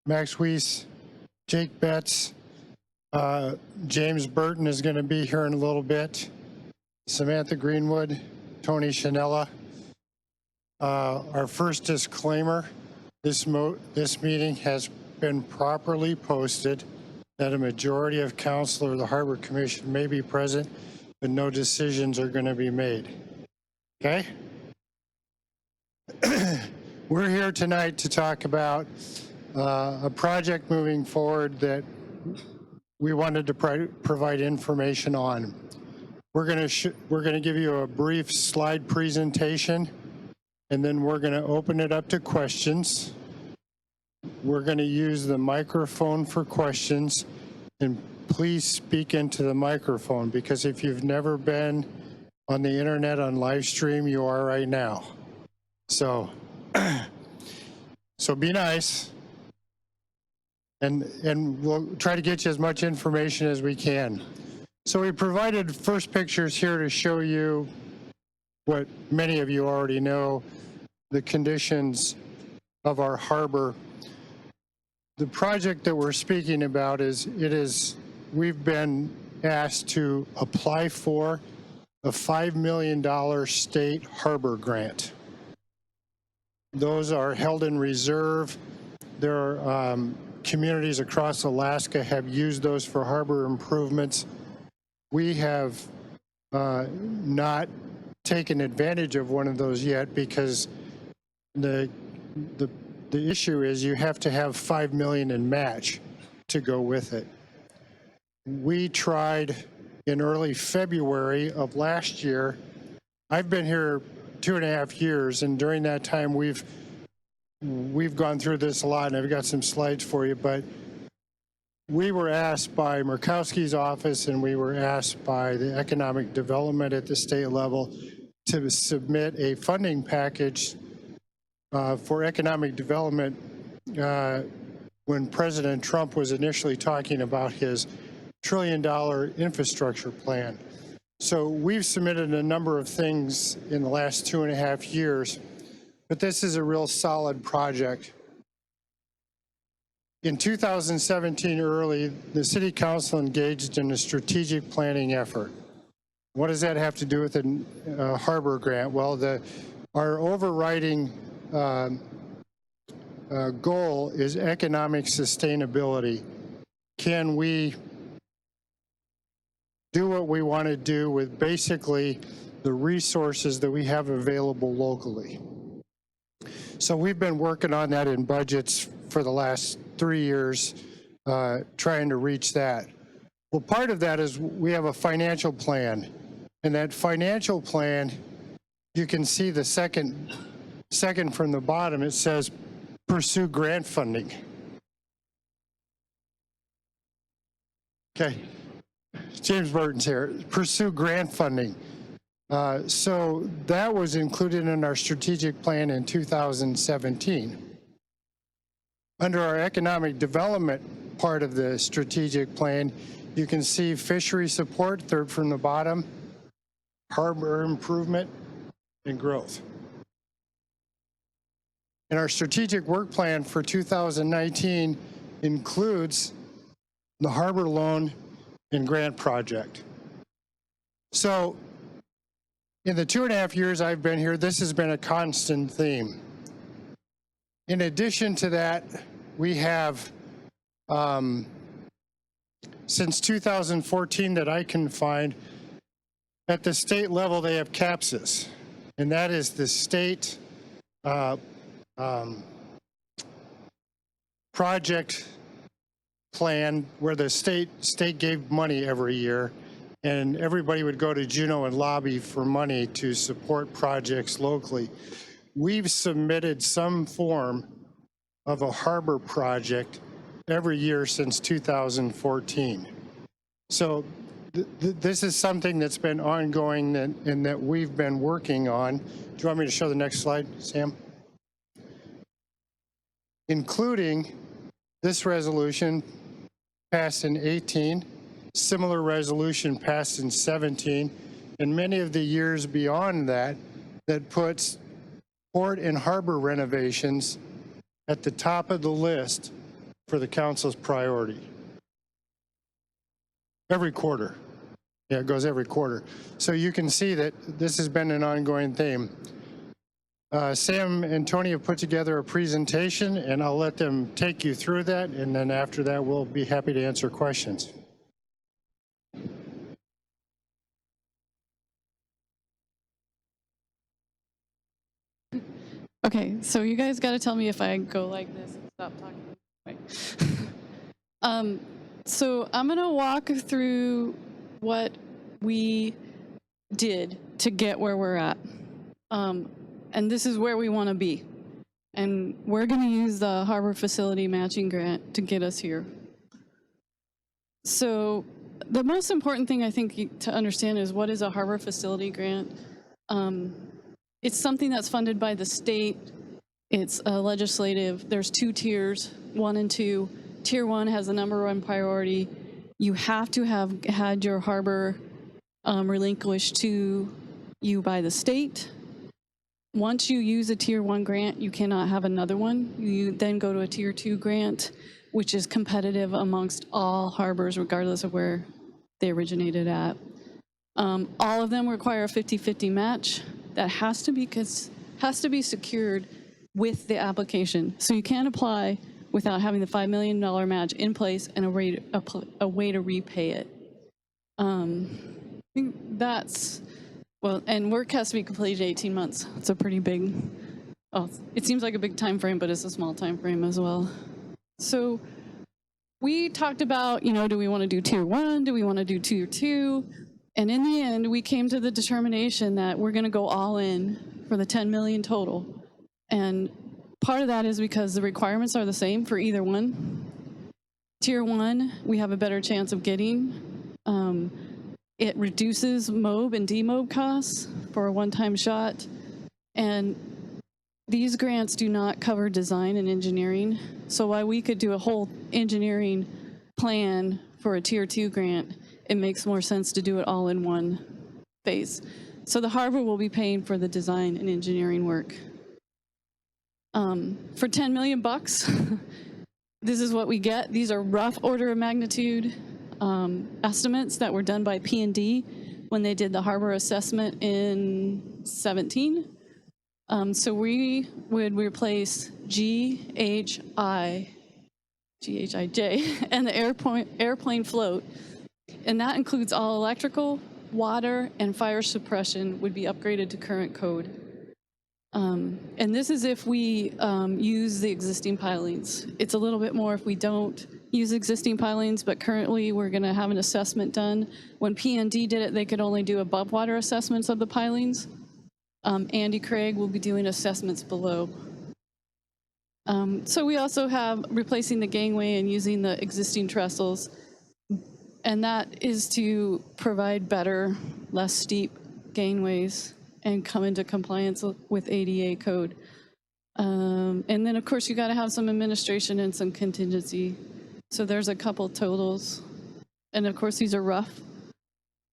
Max Weiss, Jake Betts, James Burton is going to be here in a little bit, Samantha Greenwood, Tony Chanella. Our first disclaimer, this meeting has been properly posted, that a majority of council or the Harbor Commission may be present, but no decisions are going to be made. Okay? We're here tonight to talk about a project moving forward that we wanted to provide information on. We're going to give you a brief slide presentation, and then we're going to open it up to questions. We're going to use the microphone for questions, and please speak into the microphone, because if you've never been on the internet on live stream, you are right now. So be nice, and we'll try to get you as much information as we can. So we provided first pictures here to show you what many of you already know, the conditions of our harbor. The project that we're speaking about we've been asked to apply for a $5 million state harbor grant. Those are held in reserve. There are communities across Alaska have used those for harbor improvements. We have not taken advantage of one of those yet, because the issue is you have to have $5 million in match to go with it. We tried in early February of last year. I've been here 2.5 years, and during that time we've gone through this a lot, and I've got some slides for you, but we were asked by Murkowski's office, and we were asked by the economic development at the state level to submit a funding package for economic development when President Trump was initially talking about his $1 trillion infrastructure plan. So we've submitted a number of things in the last 2.5 years, but this is a real solid project. In 2017 early, the City Council engaged in a strategic planning effort. What does that have to do with a harbor grant? Well, our overriding goal is economic sustainability. Can we do what we want to do with basically the resources that we have available locally? So we've been working on that in budgets for the last 3 years, trying to reach that. Well, part of that is we have a financial plan, and that financial plan, you can see the second from the bottom, it says pursue grant funding. Okay, James Burton's here. Pursue grant funding. So that was included in our strategic plan in 2017. Under our economic development part of the strategic plan, you can see fishery support, third from the bottom, harbor improvement, and growth. And our strategic work plan for 2019 includes the harbor loan and grant project. So in the 2.5 years I've been here, this has been a constant theme. In addition to that, we have, since 2014 that I can find, at the state level they have CAPSIS, and that is the state project plan where the state gave money every year, and everybody would go to Juneau and lobby for money to support projects locally. We've submitted some form of a harbor project every year since 2014. So this is something that's been ongoing and that we've been working on. Do you want me to show the next slide, Sam? Including this resolution passed in 18, similar resolution passed in 17, and many of the years beyond that, that puts port and harbor renovations at the top of the list for the council's priority. Every quarter. Yeah, it goes every quarter. So you can see that this has been an ongoing theme. Sam and Tony have put together a presentation, and I'll let them take you through that, and then after that, we'll be happy to answer questions. Okay, so you guys got to tell me if I go like this and stop talking. Wait. So I'm going to walk through what we did to get where we're at. And this is where we want to be. And we're going to use the Harbor Facility Matching Grant to get us here. So the most important thing I think to understand is what is a Harbor Facility Grant. It's something that's funded by the state. It's legislative. There's 2 tiers, 1 and 2. Tier 1 has the #1 priority. You have to have had your harbor relinquished to you by the state. Once you use a Tier 1 grant, you cannot have another one. You then go to a Tier 2 grant, which is competitive amongst all harbors, regardless of where they originated at. All of them require a 50-50 match. That has to be secured with the application. So you can't apply without having the $5 million match in place and a way to repay it. I think that's, well, and work has to be completed in 18 months. It's a pretty big, oh, it seems like a big time frame, but it's a small time frame as well. So we talked about, do we want to do Tier 1? Do we want to do Tier 2? And in the end, we came to the determination that we're going to go all in for the $10 million total. And part of that is because the requirements are the same for either one. Tier 1, we have a better chance of getting. It reduces MOB and demob costs for a one-time shot. And these grants do not cover design and engineering. So while we could do a whole engineering plan for a Tier 2 grant, it makes more sense to do it all in one phase. So the harbor will be paying for the design and engineering work. For $10 million bucks, this is what we get. These are rough order of magnitude estimates that were done by P&D when they did the harbor assessment in 17. So we would replace GHIJ and the airplane float. And that includes all electrical, water, and fire suppression would be upgraded to current code. And this is if we use the existing pilings. It's a little bit more if we don't use existing pilings, but currently we're going to have an assessment done. When P&D did it, they could only do above water assessments of the pilings. Andy Craig will be doing assessments below. So we also have replacing the gangway and using the existing trestles. And that is to provide better, less steep gangways and come into compliance with ADA code. And then, of course, you got to have some administration and some contingency. So there's a couple totals. And, of course, these are rough,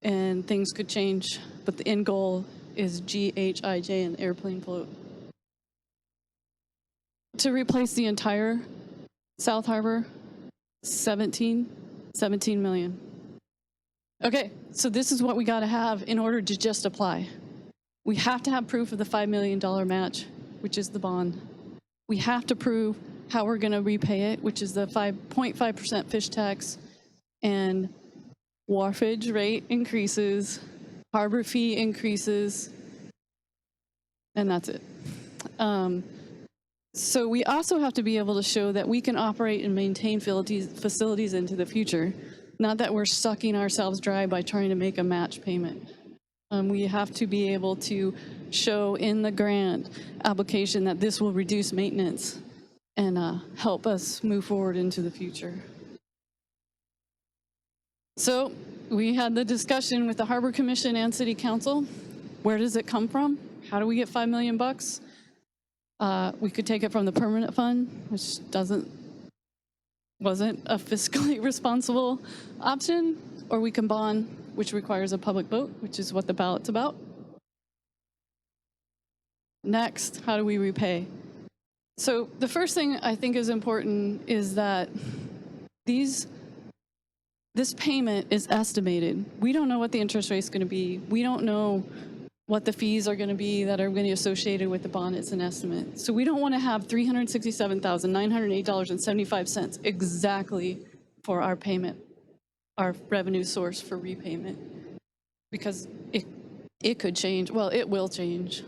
and things could change. But the end goal is GHIJ and airplane float. To replace the entire South Harbor, 17 million. Okay, so this is what we got to have in order to just apply. We have to have proof of the $5 million match, which is the bond. We have to prove how we're going to repay it, which is the 5.5% fish tax, and wharfage rate increases, harbor fee increases, and that's it. So we also have to be able to show that we can operate and maintain facilities into the future, not that we're sucking ourselves dry by trying to make a match payment. We have to be able to show in the grant application that this will reduce maintenance and help us move forward into the future. So we had the discussion with the Harbor Commission and City Council. Where does it come from? How do we get $5 million bucks? We could take it from the permanent fund, which wasn't a fiscally responsible option, or we can bond, which requires a public vote, which is what the ballot's about. Next, how do we repay? So the first thing I think is important is that this payment is estimated. We don't know what the interest rate is going to be. We don't know what the fees are going to be that are going to be associated with the bond. It's an estimate. So we don't want to have $367,908.75 exactly for our payment, our revenue source for repayment, because it could change. Well, it will change.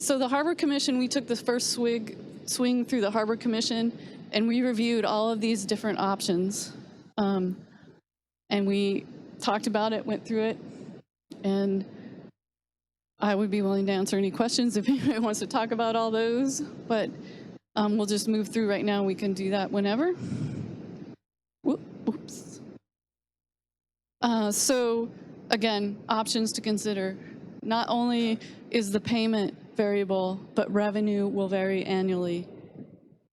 So the Harbor Commission, we took the first swing through the Harbor Commission, and we reviewed all of these different options. And we talked about it, went through it, and I would be willing to answer any questions if anybody wants to talk about all those, but we'll just move through right now. We can do that whenever. Oops. So again, options to consider. Not only is the payment variable, but revenue will vary annually.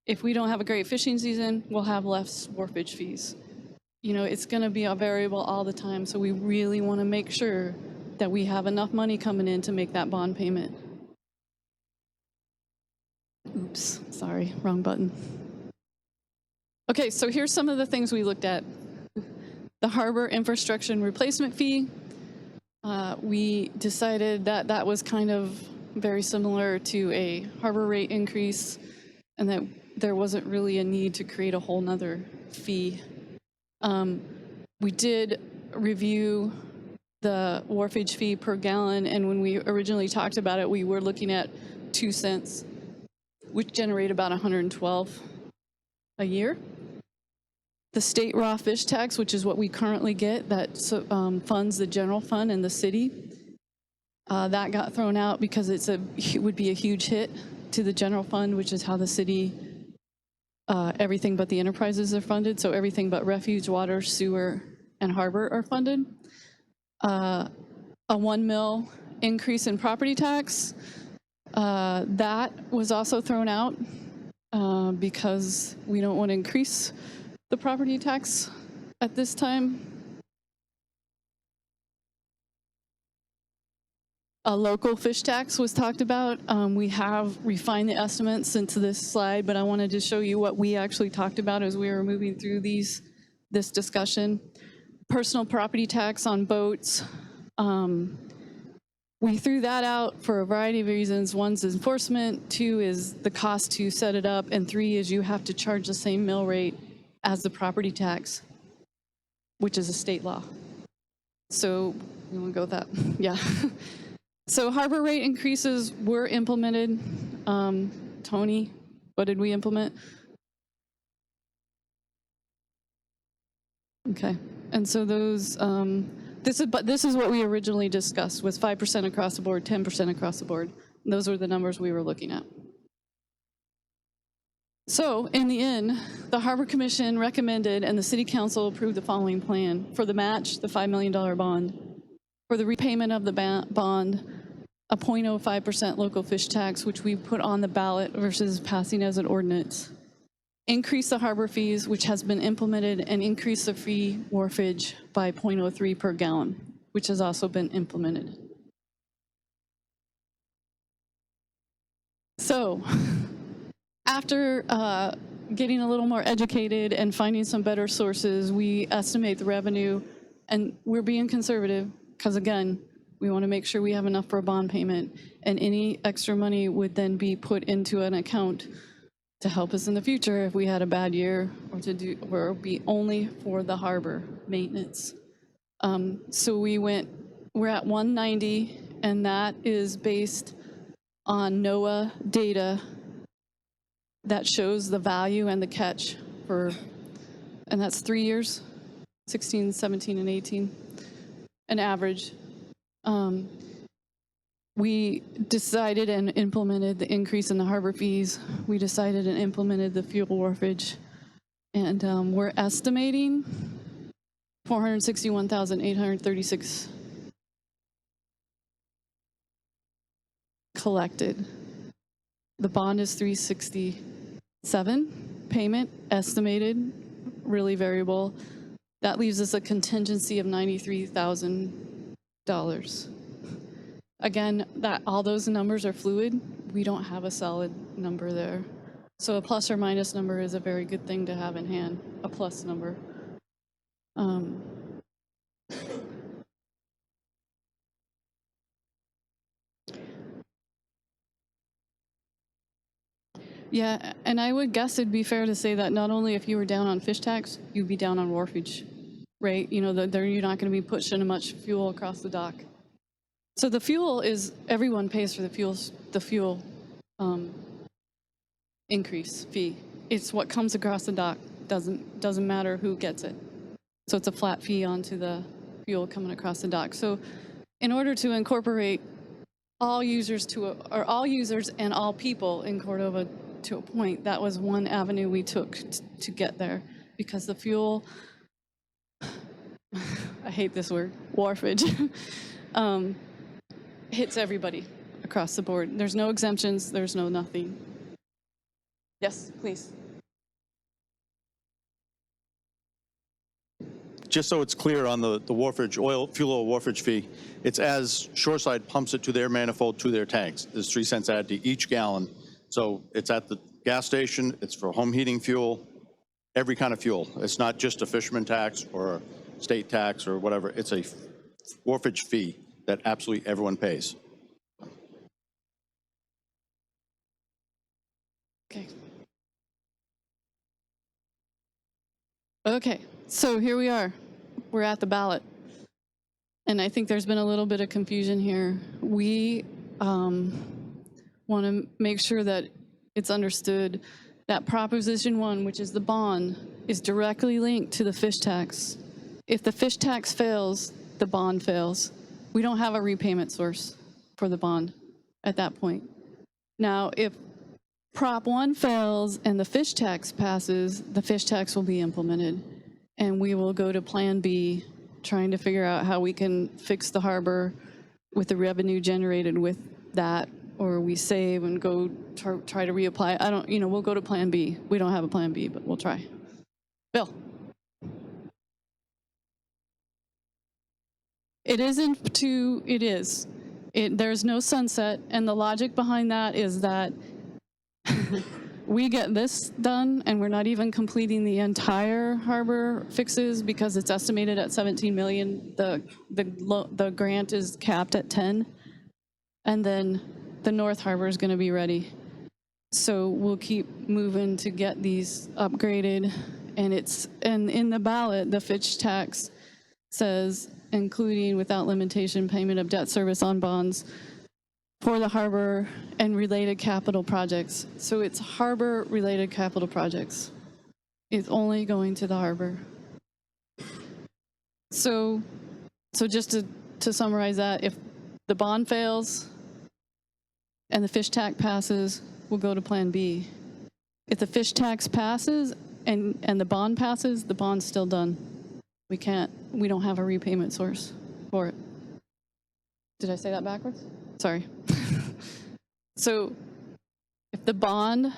If we don't have a great fishing season, we'll have less wharfage fees. You know, it's going to be a variable all the time, so we really want to make sure that we have enough money coming in to make that bond payment. Oops, sorry, wrong button. Okay, so here's some of the things we looked at. The harbor infrastructure and replacement fee. We decided that that was kind of very similar to a harbor rate increase, and that there wasn't really a need to create a whole nother fee. We did review the wharfage fee per gallon, and when we originally talked about it, we were looking at 2 cents, which generate about 112 a year. The state raw fish tax, which is what we currently get, that funds the general fund in the city, that got thrown out because it would be a huge hit to the general fund, which is how the city, everything but the enterprises are funded. So everything but refuge, water, sewer, and harbor are funded. A 1 mil increase in property tax, that was also thrown out because we don't want to increase the property tax at this time. A local fish tax was talked about. We have refined the estimates into this slide, but I wanted to show you what we actually talked about as we were moving through this discussion. Personal property tax on boats. We threw that out for a variety of reasons. One's enforcement, 2 is the cost to set it up, and 3 is you have to charge the same mill rate as the property tax, which is a state law. So you want to go with that? Yeah. So harbor rate increases were implemented. Tony, what did we implement? Okay. And so those, this is what we originally discussed, was 5% across the board, 10% across the board. And those were the numbers we were looking at. So in the end, the Harbor Commission recommended and the City Council approved the following plan. For the match, the $5 million bond. For the repayment of the bond, a 0.05% local fish tax, which we put on the ballot versus passing as an ordinance. Increase the harbor fees, which has been implemented, and increase the free wharfage by 0.03 per gallon, which has also been implemented. So, after getting a little more educated and finding some better sources, we estimate the revenue, and we're being conservative because, again, we want to make sure we have enough for a bond payment, and any extra money would then be put into an account to help us in the future if we had a bad year, or be only for the harbor maintenance. So we're at 190, and that is based on NOAA data that shows the value and the catch and that's 3 years, 16, 17, and 18, an average. We decided and implemented the increase in the harbor fees. We decided and implemented the fuel wharfage. And we're estimating $461,836 collected. The bond is $367 payment estimated, really variable. That leaves us a contingency of $93,000. Again, all those numbers are fluid we don't have a solid number there. So a plus or minus number is a very good thing to have in hand, a plus number. Yeah, and I would guess it'd be fair to say that not only if you were down on fish tax, you'd be down on wharfage, right? You know, you're not going to be pushing much fuel across the dock. So the fuel is, everyone pays for the fuel increase fee. It's what comes across the dock. Doesn't matter who gets it. So it's a flat fee onto the fuel coming across the dock. So in order to incorporate all users or all users and all people in Cordova to a point, that was one avenue we took to get there, because the fuel, I hate this word, wharfage, hits everybody across the board. There's no exemptions, there's no nothing. Yes, please. Just so it's clear on the wharfage, fuel oil wharfage fee, it's as Shoreside pumps it to their manifold, to their tanks. There's 3 cents added to each gallon. So it's at the gas station, it's for home heating fuel, every kind of fuel. It's not just a fisherman tax or a state tax or whatever. It's a wharfage fee that absolutely everyone pays. Okay. Okay, so here we are. We're at the ballot. And I think there's been a little bit of confusion here. We want to make sure that it's understood that Proposition 1, which is the bond, is directly linked to the fish tax. If the fish tax fails, the bond fails. We don't have a repayment source for the bond at that point. Now, if Prop 1 fails and the fish tax passes, the fish tax will be implemented. And we will go to Plan B, trying to figure out how we can fix the harbor with the revenue generated with that, or we save and go try to reapply. We'll go to Plan B. We don't have a Plan B, but we'll try. Bill. It is. There's no sunset, and the logic behind that is that we get this done, and we're not even completing the entire harbor fixes because it's estimated at 17 million. The grant is capped at 10, and then the North Harbor is going to be ready. So we'll keep moving to get these upgraded, and in the ballot, the fish tax says, including without limitation payment of debt service on bonds for the harbor and related capital projects. So it's harbor-related capital projects. It's only going to the harbor. So just to summarize that, if the bond fails and the fish tax passes, we'll go to Plan B. If the fish tax passes and the bond passes, the bond's still done. We don't have a repayment source for it. Did I say that backwards? Sorry. So if the bond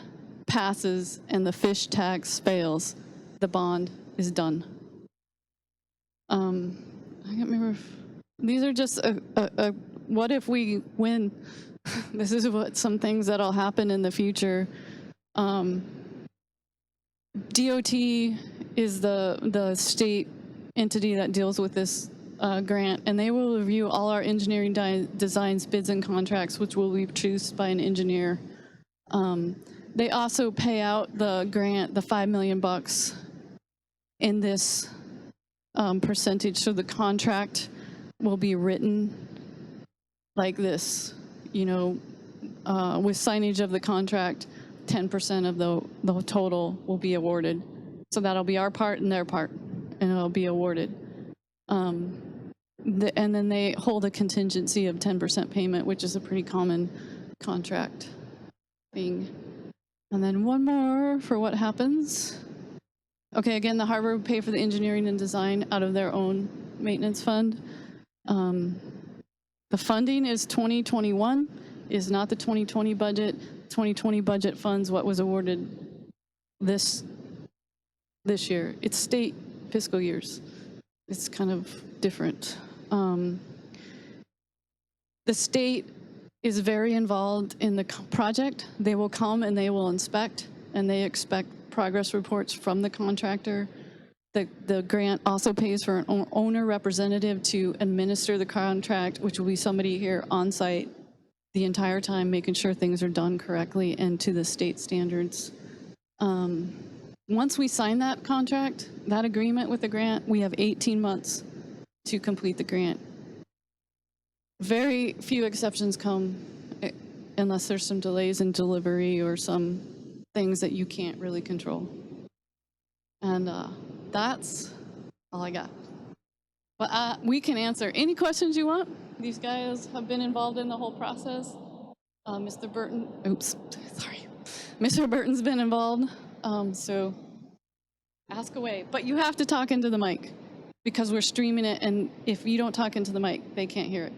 passes and the fish tax fails, the bond is done. I can't remember if these are just what if we win? This is some things that'll happen in the future. DOT is the state entity that deals with this grant, and they will review all our engineering designs, bids, and contracts, which will be produced by an engineer. They also pay out the grant, the $5 million in this percentage, so the contract will be written like this, with signage of the contract, 10% of the total will be awarded. So that'll be our part and their part, and it'll be awarded. And then they hold a contingency of 10% payment, which is a pretty common contract thing. And then one more for what happens. Okay, again, the harbor would pay for the engineering and design out of their own maintenance fund. The funding is 2021, is not the 2020 budget. 2020 budget funds what was awarded this year. It's state fiscal years. It's kind of different. The state is very involved in the project. They will come and they will inspect, and they expect progress reports from the contractor. The grant also pays for an owner representative to administer the contract, which will be somebody here on site the entire time, making sure things are done correctly and to the state standards. Once we sign that contract, that agreement with the grant, we have 18 months to complete the grant. Very few exceptions come unless there's some delays in delivery or some things that you can't really control. And that's all I got. But we can answer any questions you want. These guys have been involved in the whole process. Mr. Burton, Mr. Burton's been involved, so ask away. But you have to talk into the mic because we're streaming it, and if you don't talk into the mic, they can't hear it.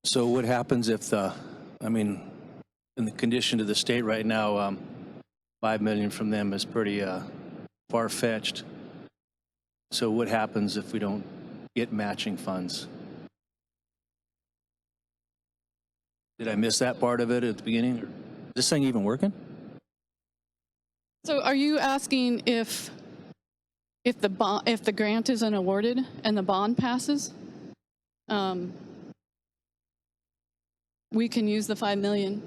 So what happens if in the condition of the state right now, 5 million from them is pretty far-fetched. So what happens if we don't get matching funds? Did I miss that part of it at the beginning? Is this thing even working? So are you asking if the grant isn't awarded and the bond passes? We can use the 5 million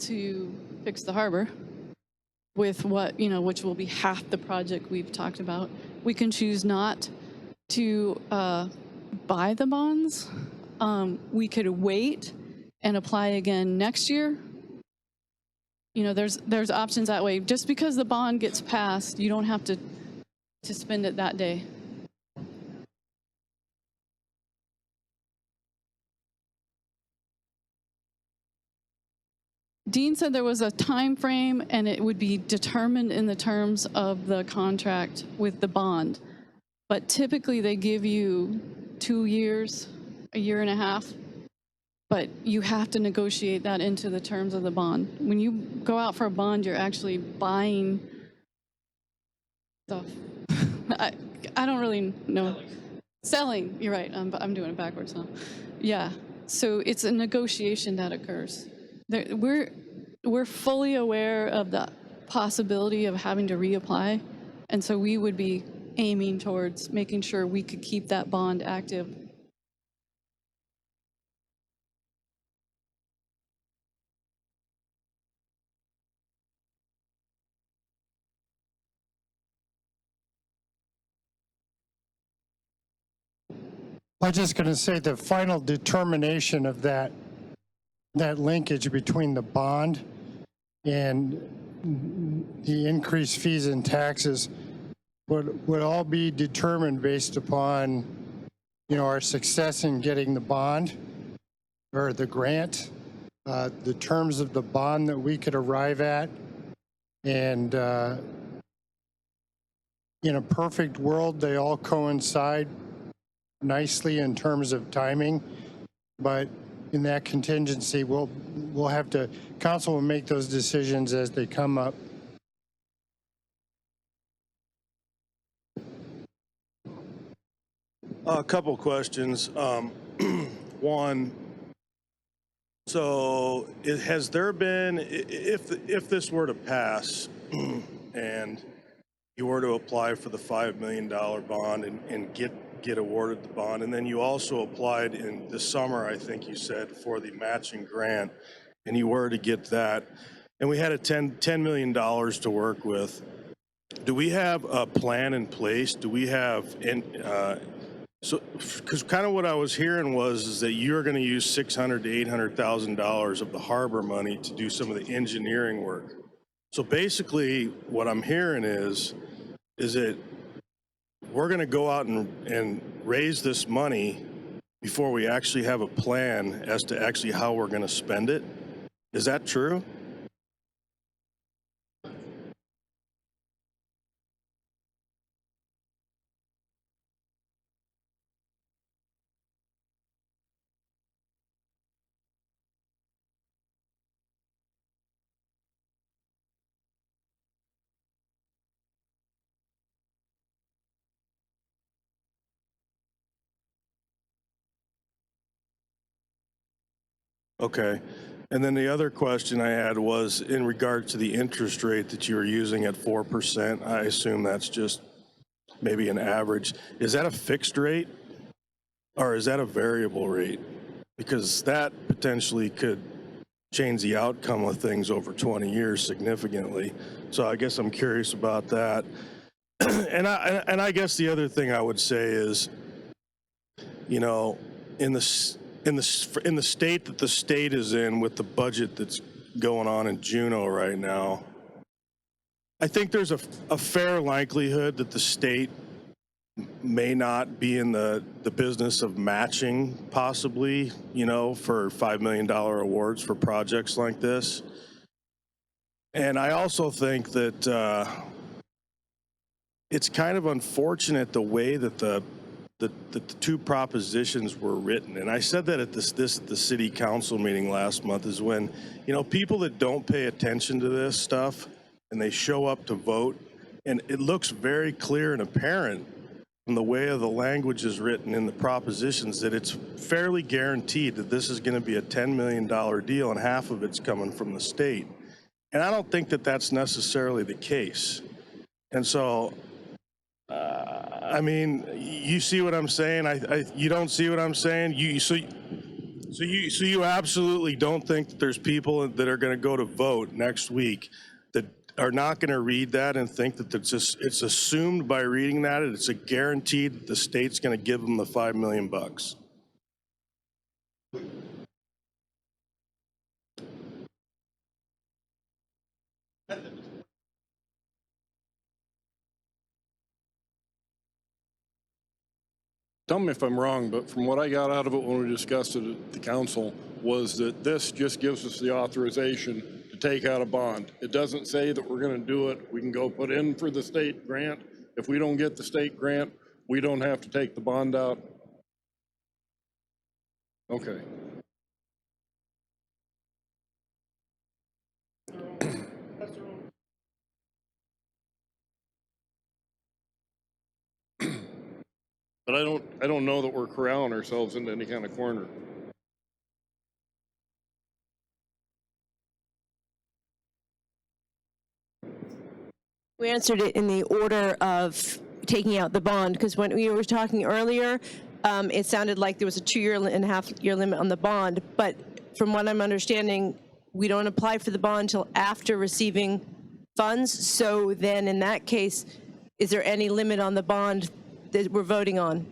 to fix the harbor with which will be half the project we've talked about. We can choose not to buy the bonds. We could wait and apply again next year. There's options that way. Just because the bond gets passed, you don't have to spend it that day. Dean said there was a time frame and it would be determined in the terms of the contract with the bond. But typically they give you 2 years, a year and a half, but you have to negotiate that into the terms of the bond. When you go out for a bond, you're actually buying stuff. I don't really know. Selling, you're right, I'm doing it backwards now. Yeah, so it's a negotiation that occurs. We're fully aware of the possibility of having to reapply, and so we would be aiming towards making sure we could keep that bond active. I was just going to say the final determination of that linkage between the bond and the increased fees and taxes would all be determined based upon, our success in getting the bond or the grant, the terms of the bond that we could arrive at. And in a perfect world, they all coincide nicely in terms of timing, but in that contingency, we'll have to, council will make those decisions as they come up. A couple questions. One, so has there been, if this were to pass and you were to apply for the $5 million bond and get awarded the bond, and then you also applied in the summer, I think you said, for the matching grant, and you were to get that, and we had a $10 million to work with, do we have a plan in place? Do we have, so, because kind of what I was hearing is that you're going to use $600,000 to $800,000 of the harbor money to do some of the engineering work. So basically, what I'm hearing is that we're going to go out and raise this money before we actually have a plan as to actually how we're going to spend it. Is that true? Okay. And then the other question I had was in regard to the interest rate that you were using at 4%. I assume that's just maybe an average. Is that a fixed rate or is that a variable rate? Because that potentially could change the outcome of things over 20 years significantly. So I guess I'm curious about that. And I guess the other thing I would say is, you know, in the state that the state is in with the budget that's going on in Juneau right now, I think there's a fair likelihood that the state may not be in the business of matching possibly, you know, for $5 million awards for projects like this. And I also think that it's kind of unfortunate the way that the two propositions were written. And I said that at the city council meeting last month is when, you know, people that don't pay attention to this stuff and they show up to vote, and it looks very clear and apparent from the way of the language is written in the propositions that it's fairly guaranteed that this is going to be a $10 million deal and half of it's coming from the state. And I don't think that that's necessarily the case. And so, I mean, you see what I'm saying? You don't see what I'm saying? So you absolutely don't think that there's people that are going to go to vote next week that are not going to read that and think that it's assumed by reading that it's a guarantee that the state's going to give them the $5 million bucks. Tell me if I'm wrong, but from what I got out of it when we discussed it at the council was that this just gives us the authorization to take out a bond. It doesn't say that we're going to do it. We can go put in for the state grant. If we don't get the state grant, we don't have to take the bond out. Okay. But I don't know that we're corralling ourselves into any kind of corner. We answered it in the order of taking out the bond, because when we were talking earlier, it sounded like there was a 2.5 year limit on the bond, but from what I'm understanding, we don't apply for the bond until after receiving funds. So then in that case, is there any limit on the bond that we're voting on?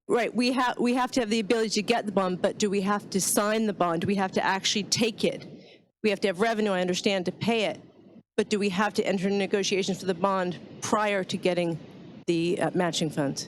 Right, we have to have the ability to get the bond, but do we have to sign the bond? Do we have to actually take it? We have to have revenue, I understand, to pay it, but do we have to enter into negotiations for the bond prior to getting the matching funds?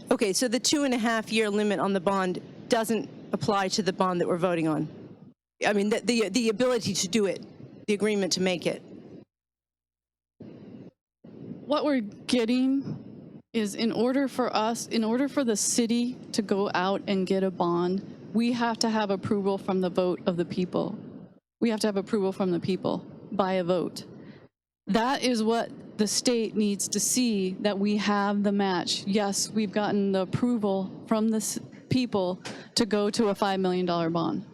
Okay, so the 2.5 year limit on the bond doesn't apply to the bond that we're voting on. I mean, the ability to do it, the agreement to make it. What we're getting is in order for the city to go out and get a bond, we have to have approval from the vote of the people. We have to have approval from the people by a vote. That is what the state needs to see, that we have the match. Yes, we've gotten the approval from the people to go to a $5 million bond.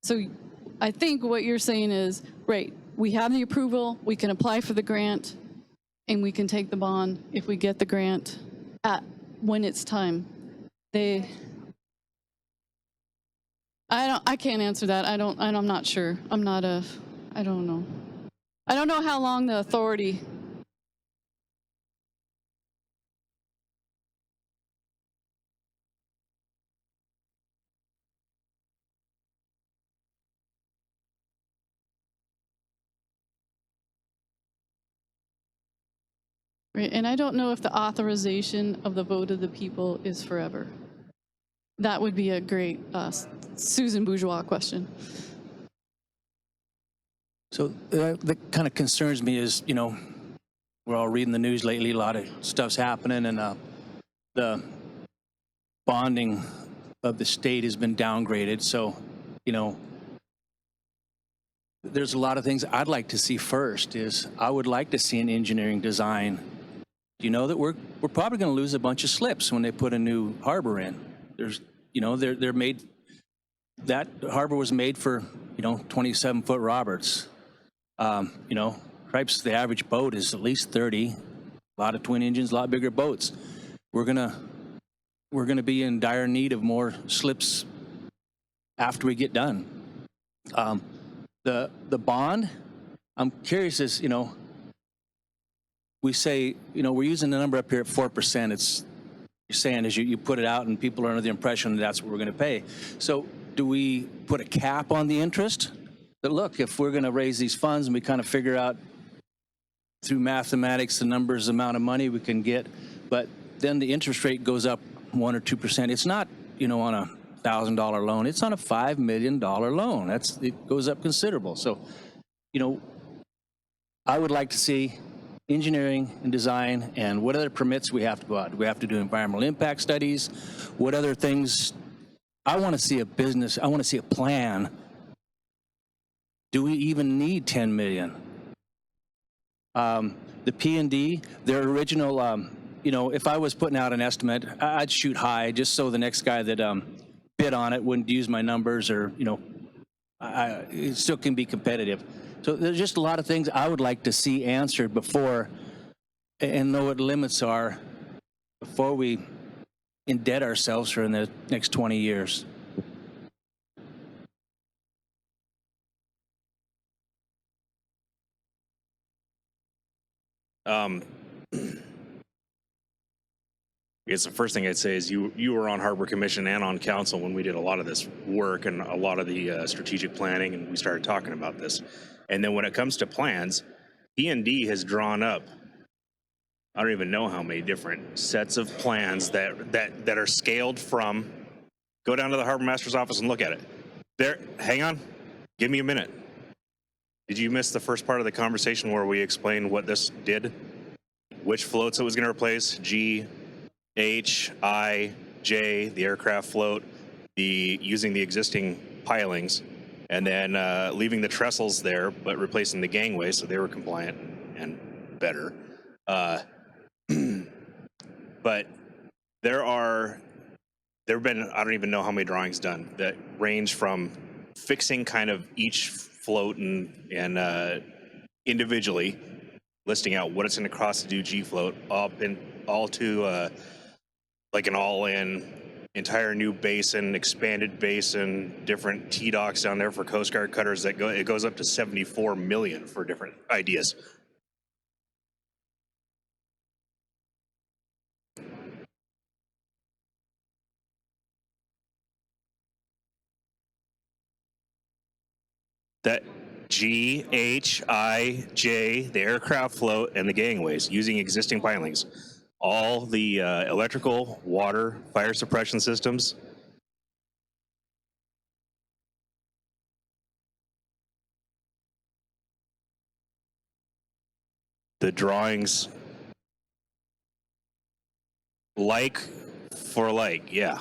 So I think what you're saying is, right, we have the approval, we can apply for the grant, and we can take the bond if we get the grant when it's time. I can't answer that. I'm not sure. I don't know. I don't know how long the authority. Right, and I don't know if the authorization of the vote of the people is forever. That would be a great Susan Bourgeois question. So that kind of concerns me is, you know, we're all reading the news lately, a lot of stuff's happening, and the bonding of the state has been downgraded. So, you know, there's a lot of things I'd like to see first. Is I would like to see an engineering design. You know that we're probably going to lose a bunch of slips when they put a new harbor in. There's, you know, they're made, that harbor was made for, you know, 27-foot Roberts. You know, cripes, the average boat is at least 30. A lot of twin engines, a lot bigger boats. We're gonna be in dire need of more slips after we get done. The bond, I'm curious, is, you know, we say, you know, we're using the number up here at 4%. It's, you're saying is you put it out and people are under the impression that that's what we're going to pay. So do we put a cap on the interest? That look, if we're going to raise these funds and we kind of figure out through mathematics the numbers, amount of money we can get, but then the interest rate goes up 1 or 2%. It's not, you know, on a $1,000 loan. It's on a $5 million loan. It goes up considerable. So, you know, I would like to see engineering and design and what other permits we have to go out. Do we have to do environmental impact studies? What other things? I want to see a business. I want to see a plan. Do we even need 10 million? The P&D, their original, you know, if I was putting out an estimate, I'd shoot high just so the next guy that bid on it wouldn't use my numbers, or, you know, it still can be competitive. So there's just a lot of things I would like to see answered before, and know what limits are before we indebt ourselves for in the next 20 years. I guess the first thing I'd say is you were on Harbor Commission and on council when we did a lot of this work and a lot of the strategic planning, and we started talking about this. And then when it comes to plans, P&D has drawn up, I don't even know how many different sets of plans that are scaled from, go down to the harbor master's office and look at it. There, hang on, give me a minute. Did you miss the first part of the conversation where we explained what this did? Which floats it was going to replace? G, H, I, J, the aircraft float, using the existing pilings, and then leaving the trestles there, but replacing the gangway so they were compliant and better. But there have been, I don't even know how many drawings done that range from fixing kind of each float and individually, listing out what it's going to cost to do G float, all to like an all-in entire new basin, expanded basin, different T-docks down there for Coast Guard cutters. It goes up to 74 million for different ideas. That G, H, I, J, the aircraft float, and the gangways using existing pilings. All the electrical, water, fire suppression systems. The drawings, like for like, yeah.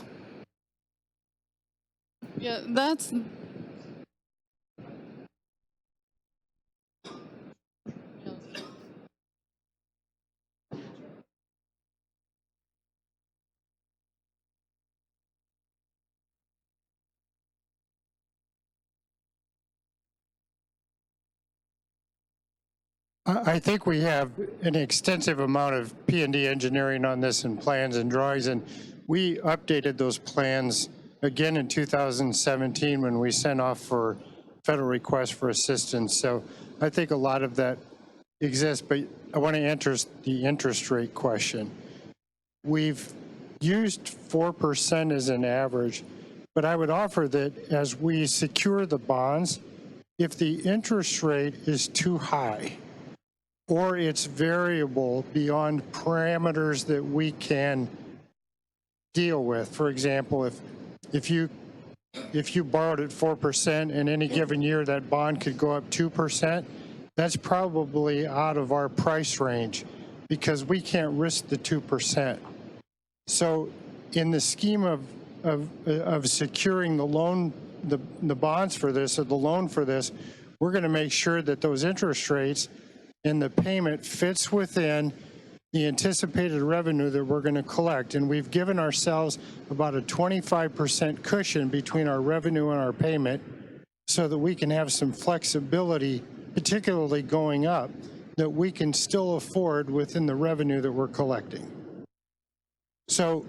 Yeah, that's. I think we have an extensive amount of P&D engineering on this and plans and drawings, and we updated those plans again in 2017 when we sent off for federal request for assistance. So I think a lot of that exists, but I want to answer the interest rate question. We've used 4% as an average, but I would offer that as we secure the bonds, if the interest rate is too high, or it's variable beyond parameters that we can deal with. For example, if you if you borrowed at 4%, in any given year, that bond could go up 2%. That's probably out of our price range because we can't risk the 2%. So in the scheme of securing the loan, the bonds for this, or the loan for this, we're going to make sure that those interest rates and the payment fits within the anticipated revenue that we're going to collect. And we've given ourselves about a 25% cushion between our revenue and our payment so that we can have some flexibility, particularly going up, that we can still afford within the revenue that we're collecting. So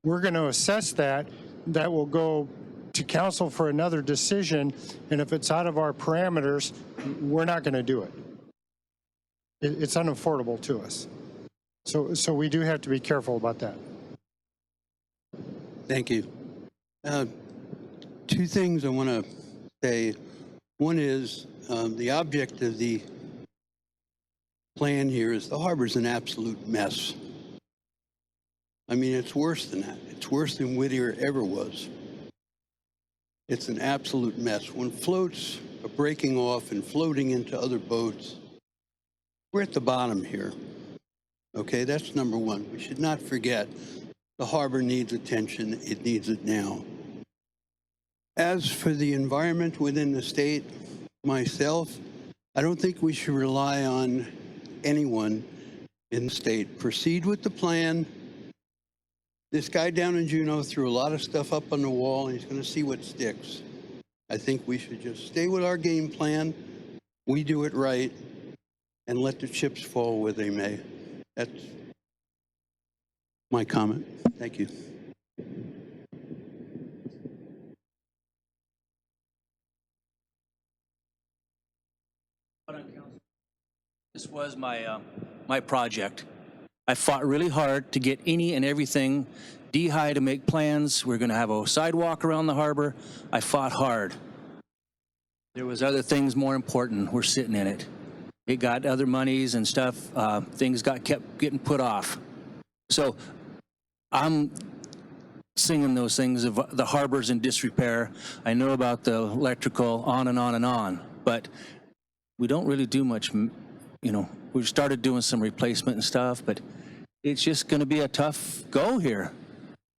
we're going to assess that. That will go to council for another decision, and if it's out of our parameters, we're not going to do it. It's unaffordable to us. So we do have to be careful about that. Thank you. Two things I want to say. One is the object of the plan here is the harbor's an absolute mess. I mean, it's worse than that. It's worse than Whittier ever was. It's an absolute mess. When floats are breaking off and floating into other boats, we're at the bottom here. Okay, that's number one. We should not forget the harbor needs attention. It needs it now. As for the environment within the state, myself, I don't think we should rely on anyone in the state. Proceed with the plan. This guy down in Juneau threw a lot of stuff up on the wall, and he's going to see what sticks. I think we should just stay with our game plan. We do it right, and let the chips fall where they may. That's my comment. Thank you. This was my project. I fought really hard to get any and everything, DHI to make plans. We're going to have a sidewalk around the harbor. I fought hard. There was other things more important. We're sitting in it. It got other monies and stuff. Things kept getting put off. So I'm singing those things of the harbor's in disrepair. I know about the electrical, on and on and on, but we don't really do much. You know, we've started doing some replacement and stuff, but it's just going to be a tough go here.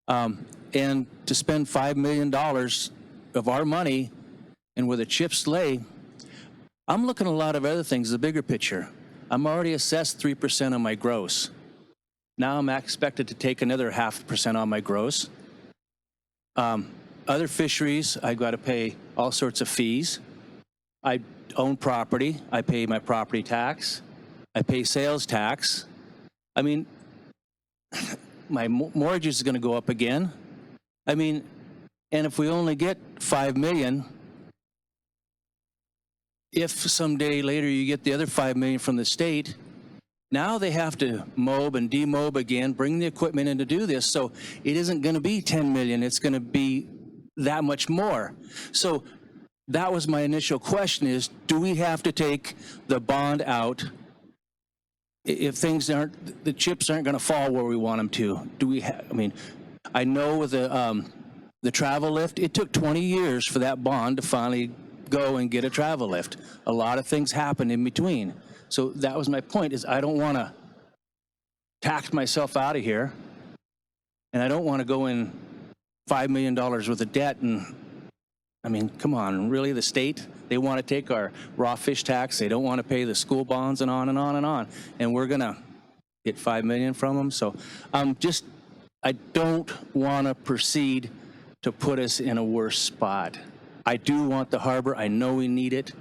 And to spend $5 million of our money and where the chips lay, I'm looking at a lot of other things, the bigger picture. I'm already assessed 3% on my gross. Now I'm expected to take another 0.5% on my gross. Other fisheries, I've got to pay all sorts of fees. I own property. I pay my property tax. I pay sales tax. I mean, my mortgage is going to go up again. I mean, and if we only get $5 million, if someday later you get the other $5 million from the state, now they have to mob and demob again, bring the equipment in to do this. So it isn't going to be 10 million. It's going to be that much more. So that was my initial question is, do we have to take the bond out if things aren't, the chips aren't going to fall where we want them to? Do we I mean, I know with the travel lift, it took 20 years for that bond to finally go and get a travel lift. A lot of things happened in between. So that was my point is I don't want to tax myself out of here, and I don't want to go in $5 million worth of debt. And I mean, come on, really, the state, they want to take our raw fish tax. They don't want to pay the school bonds and on and on and on. And we're going to get $5 million from them. So I don't want to proceed to put us in a worse spot. I do want the harbor. I know we need it.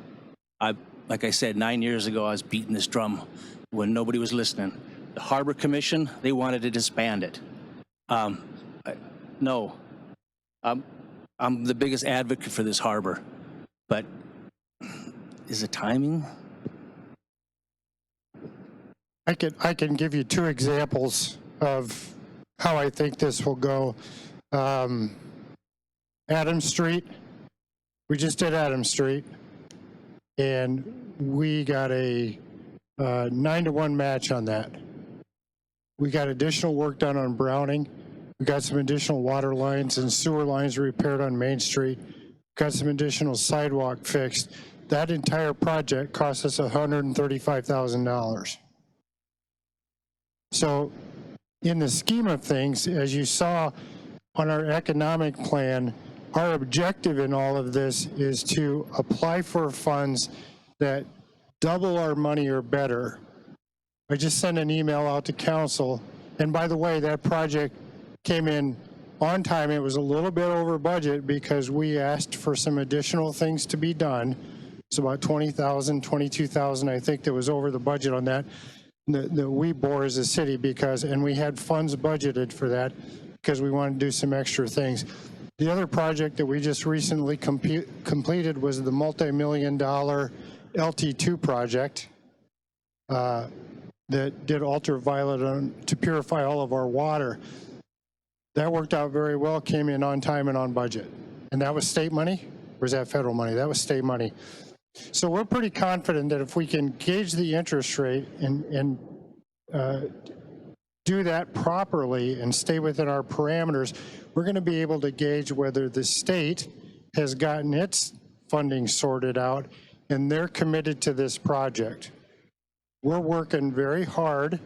Like I said, 9 years ago, I was beating this drum when nobody was listening. The Harbor Commission, they wanted to disband it. No, I'm the biggest advocate for this harbor, but is it timing? I can give you two examples of how I think this will go. Adams Street, we just did Adams Street, and we got a 9-to-1 match on that. We got additional work done on Browning. We got some additional water lines and sewer lines repaired on Main Street. Got some additional sidewalk fixed. That entire project cost us $135,000. So in the scheme of things, as you saw on our economic plan, our objective in all of this is to apply for funds that double our money or better. I just sent an email out to council, and by the way, that project came in on time. It was a little bit over budget because we asked for some additional things to be done. It's about 20,000, 22,000, I think, that was over the budget on that we bore as a city because, and we had funds budgeted for that because we wanted to do some extra things. The other project that we just recently completed was the multi-million-dollar LT2 project that did ultraviolet to purify all of our water. That worked out very well, came in on time and on budget. And that was state money, or was that federal money? That was state money. So we're pretty confident that if we can gauge the interest rate and do that properly and stay within our parameters, we're going to be able to gauge whether the state has gotten its funding sorted out and they're committed to this project. We're working very hard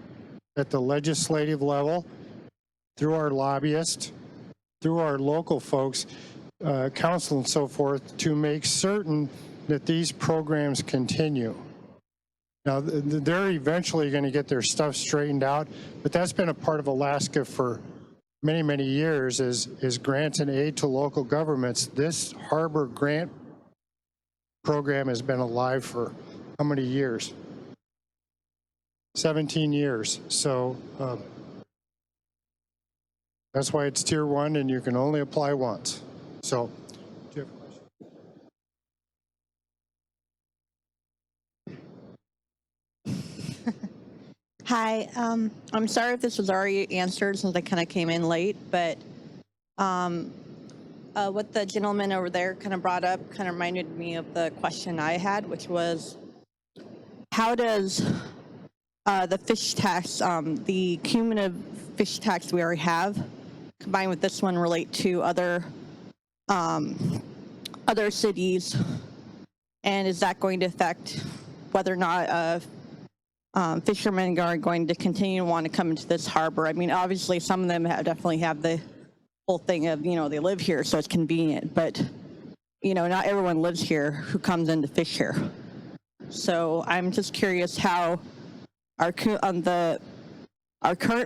at the legislative level, through our lobbyists, through our local folks, council and so forth, to make certain that these programs continue. Now, they're eventually going to get their stuff straightened out, but that's been a part of Alaska for many, many years is grants and aid to local governments. This harbor grant program has been alive for how many years? 17 years. So that's why it's tier 1 and you can only apply once. So, do you have a question? Hi, I'm sorry if this was already answered since I kind of came in late, but what the gentleman over there kind of brought up kind of reminded me of the question I had, which was, how does the fish tax, the cumulative fish tax we already have, combined with this one, relate to other cities, and is that going to affect whether or not fishermen are going to continue to want to come into this harbor? I mean, obviously, some of them definitely have the whole thing of, they live here, so it's convenient. But, not everyone lives here who comes in to fish here. So I'm just curious how our current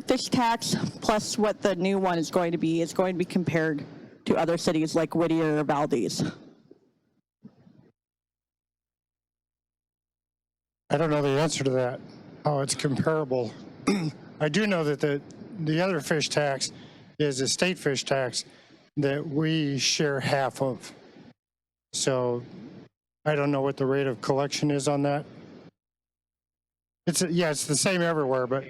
fish tax plus what the new one is going to be compared to other cities like Whittier or Valdez. I don't know the answer to that, how it's comparable. I do know that the other fish tax is a state fish tax that we share half of. So I don't know what the rate of collection is on that. It's the same everywhere, but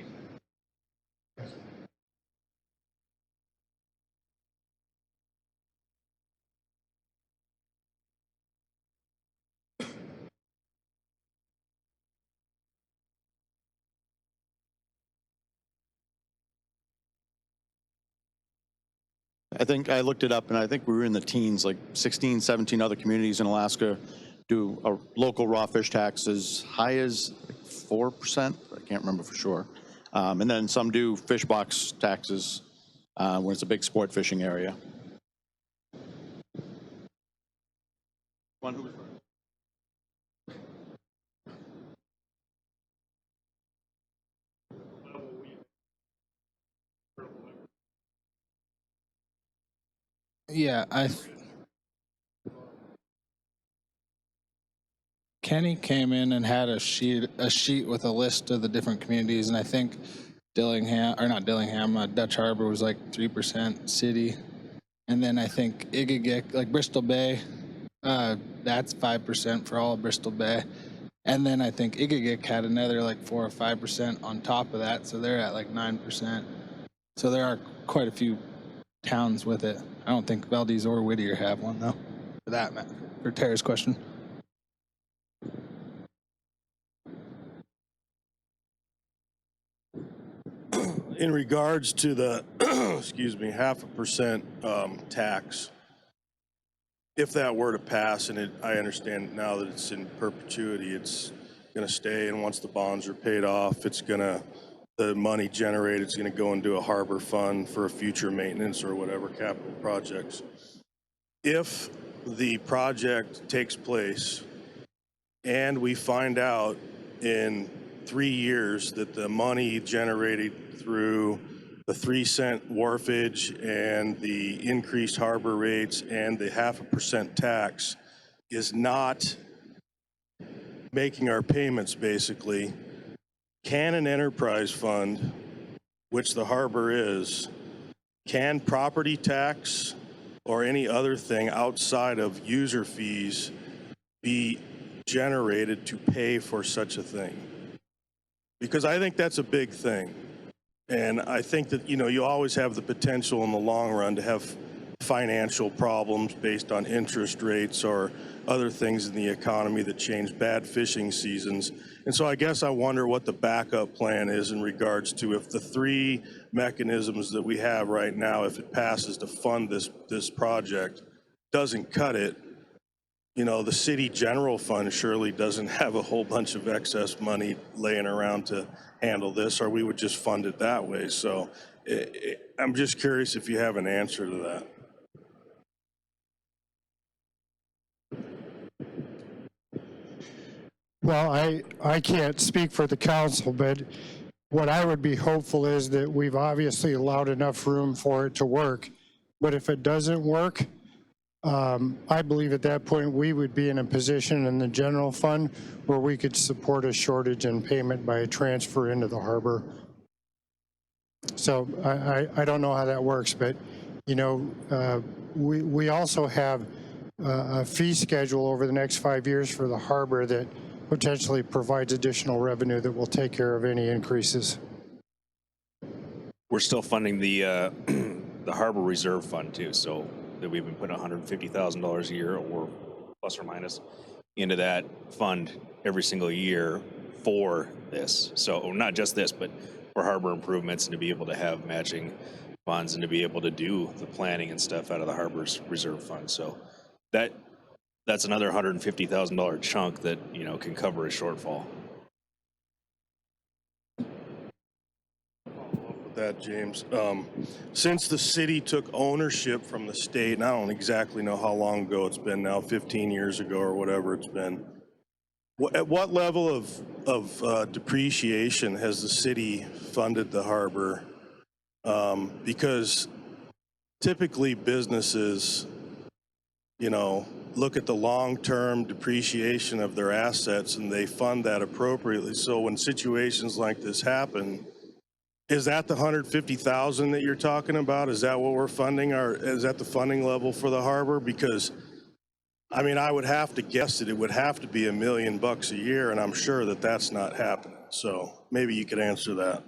I think I looked it up, and I think we were in the teens, like 16, 17 other communities in Alaska do a local raw fish tax as high as 4%. I can't remember for sure. And then some do fish box taxes when it's a big sport fishing area. One who Yeah, Kenny came in and had a sheet with a list of the different communities, and I think Dutch Harbor was like 3% city, and then I think Igigik, like Bristol Bay, that's 5% for all of Bristol Bay, and then I think Igigik had another like 4 or 5% on top of that, so they're at like 9%. So there are quite a few towns with it. I don't think Valdez or Whittier have one though. For that, Matt, for Tara's question. In regards to the excuse me, 0.5% tax. If that were to pass, and I understand now that it's in perpetuity, it's going to stay, and once the bonds are paid off, the money generated is going to go into a harbor fund for a future maintenance or whatever capital projects. If the project takes place and we find out in 3 years that the money generated through the 3-cent wharfage and the increased harbor rates and the 0.5% tax is not making our payments, basically, can an enterprise fund, which the harbor is, can property tax or any other thing outside of user fees be generated to pay for such a thing? Because I think that's a big thing. And I think that, you always have the potential in the long run to have financial problems based on interest rates or other things in the economy that change, bad fishing seasons. And so I guess I wonder what the backup plan is in regards to if the 3 mechanisms that we have right now, if it passes to fund this project, doesn't cut it. The city general fund surely doesn't have a whole bunch of excess money laying around to handle this, or we would just fund it that way. So I'm just curious if you have an answer to that. Well, I can't speak for the council, but what I would be hopeful is that we've obviously allowed enough room for it to work. But if it doesn't work, I believe at that point we would be in a position in the general fund where we could support a shortage in payment by a transfer into the harbor. So I don't know how that works, but we also have a fee schedule over the next 5 years for the harbor that potentially provides additional revenue that will take care of any increases. We're still funding the the harbor reserve fund too, so that we've been putting $150,000 a year or plus or minus into that fund every single year for this. So not just this, but for harbor improvements and to be able to have matching funds and to be able to do the planning and stuff out of the harbor's reserve fund. So that's another $150,000 chunk that, can cover a shortfall. That, James. Since the city took ownership from the state, and I don't exactly know how long ago it's been now, 15 years ago or whatever it's been, at what level of depreciation has the city funded the harbor? Because typically businesses, look at the long-term depreciation of their assets and they fund that appropriately. So when situations like this happen, is that the $150,000 that you're talking about? Is that what we're funding, or is that the funding level for the harbor? Because, I would have to guess that it would have to be $1 million a year, and I'm sure that that's not happening. So maybe you could answer that.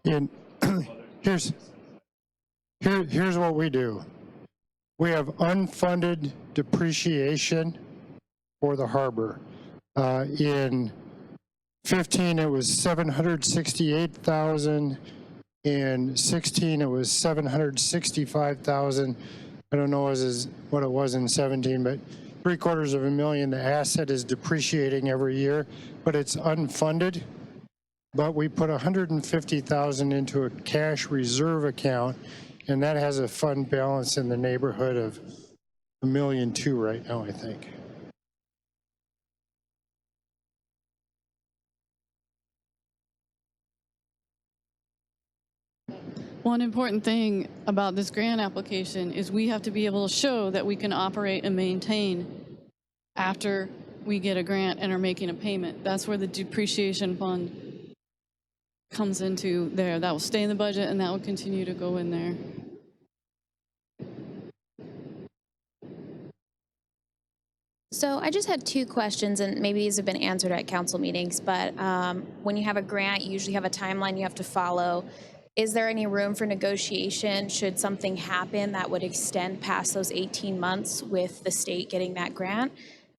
And here's what we do. We have unfunded depreciation for the harbor. In 15, it was 768,000. In 16, it was 765,000. I don't know what it was in 17, but $750,000. The asset is depreciating every year, but it's unfunded. But we put 150,000 into a cash reserve account, and that has a fund balance in the neighborhood of $1.2 million right now, I think. One important thing about this grant application is we have to be able to show that we can operate and maintain after we get a grant and are making a payment. That's where the depreciation fund comes into there. That will stay in the budget and that will continue to go in there. So I just had two questions, and maybe these have been answered at council meetings, but when you have a grant, you usually have a timeline you have to follow. Is there any room for negotiation should something happen that would extend past those 18 months with the state getting that grant?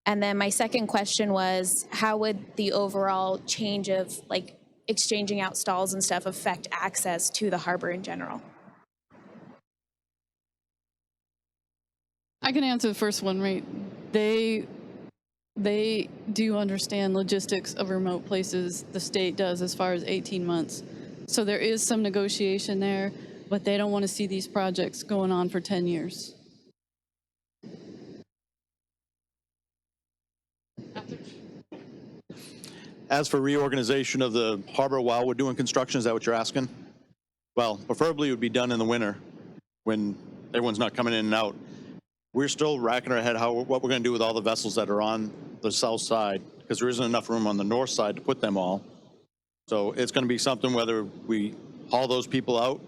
And then my second question was, how would the overall change of like exchanging out stalls and stuff affect access to the harbor in general? I can answer the first one, right? They do understand logistics of remote places. The state does as far as 18 months. So there is some negotiation there, but they don't want to see these projects going on for 10 years. As for reorganization of the harbor while we're doing construction, is that what you're asking? Well, preferably it would be done in the winter when everyone's not coming in and out. We're still racking our head what we're going to do with all the vessels that are on the south side, because there isn't enough room on the north side to put them all. So it's going to be something whether we haul those people out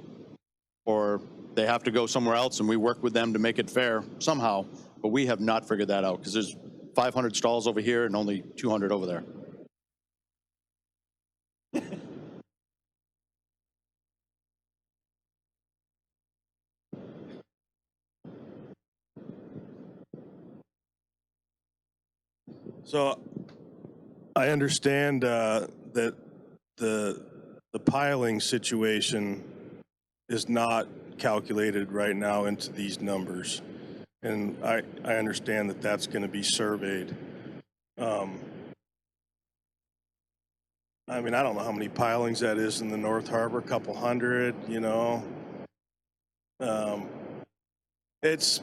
or they have to go somewhere else and we work with them to make it fair somehow. But we have not figured that out because there's 500 stalls over here and only 200 over there. So I understand that the piling situation is not calculated right now into these numbers. And I understand that that's going to be surveyed. I mean, I don't know how many pilings that is in the North Harbor, a couple hundred, you know.